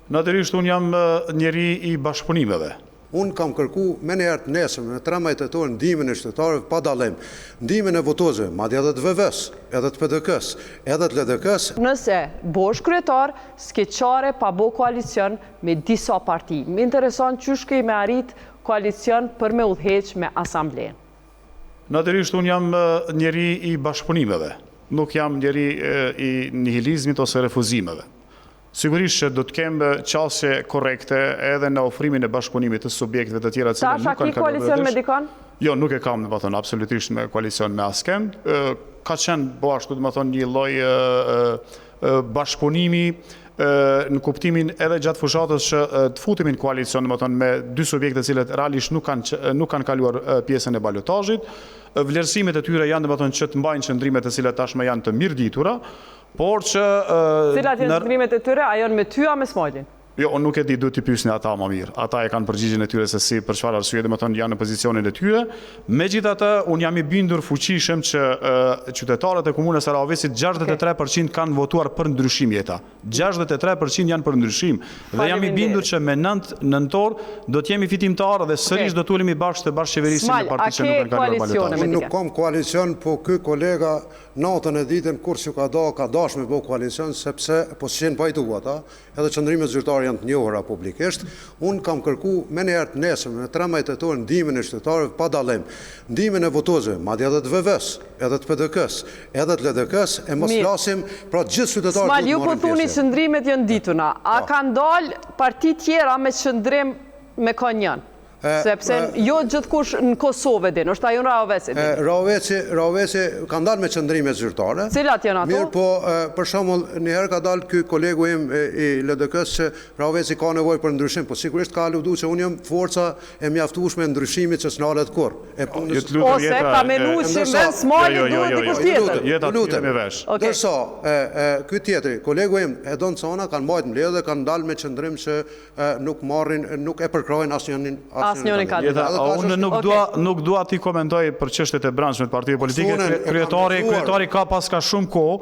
Natyrisht unë jam njeri i bashkëpunimeve. Unë kam kërku me njerë të nesëm në 13 tetor ndihmën e qytetarëve pa dallim, ndihmën e votozëve, madje edhe të VV-s, edhe të PDK-s, edhe të LDK-s. Nëse bosh kryetar, s'ke qare pa bo koalicion me disa parti. Më intereson qysh ke me arrit koalicion për me udhëheq me asamblen. Natyrisht unë jam njeri i bashkëpunimeve, nuk jam njeri i nihilizmit ose refuzimeve. Sigurisht që do të kemë qasje korekte edhe në ofrimin e bashkëpunimit të subjekteve të tjera cilë nuk kanë koalicion me dikon? Jo, nuk e kam, absolutisht me koalicion me asken. Ka qenë bo ashtu, një lloj bashkëpunimi në kuptimin edhe gjatë fushatës që të futemi në koalicion me dy subjekte cilët realisht nuk kanë kaluar pjesën e balotazhit. Vlerësimet e tyre janë që të mbajnë qëndrimet e cilat tashmë janë të mirë ditura, por që... Cilat janë qëndrimet e tyre, a janë me ty a me Smajlin? Jo, unë nuk e di, duhet t'i pyesni ata më mirë. Ata e kanë përgjigjen e tyre se si për çfarë arsye janë në pozicionin e tyre. Megjithatë, unë jam i bindur fuqishëm që qytetarët e komunës së Rahovecit 63% kanë votuar për ndryshim jeta. 63% janë për ndryshim. Dhe jam i bindur që me 9 nëntor do të jemi fitimtarë dhe sërish do të ulemi bashkë të bashkëqeverisim me partitë që nuk kanë kaluar balotazhin. Unë nuk kam koalicion, po ky kolega natën e ditën kur që ka dash me bëu koalicion sepse po s'qen pajtuar ata, edhe qëndrimet zyrtare janë të njohura publikisht. Unë kam kërku me njerë të nesëm në 13 tetor ndihmën e qytetarëve pa dallim, ndihmën e votozëve, madje edhe të VV-s, edhe të PDK-s, edhe të LDK-s, e mos flasim pra gjithë qytetarët. Smal, ju po thuni qëndrimet janë dituna. A kanë dalë parti tjera me qëndrim me konjën? Sepse jo gjithkush në Kosovë din, është ajo në Rahoveci din. Rahoveci kanë dalë me qëndrime zyrtare. Cilat janë ato? Mirë, po për shembull njëherë ka dalë ky kolegu im i LDK-s që Rahoveci ka nevojë për ndryshim, po sigurisht ka aluduar që unë jam forca e mjaftueshme e ndryshimit që s'nalet kur. Ose ka menuar që vend Smali duhet dikush tjetër. Lutem me vesh. Dorso ky tjetri, kolegu im e don Cona kanë mbajtur mbledhje, kanë dalë me qëndrim që nuk e përkrojnë asnjënin. Unë nuk dua ti komentoj për çështjet e brendshme të partive politike. Kryetari ka paska shumë kohë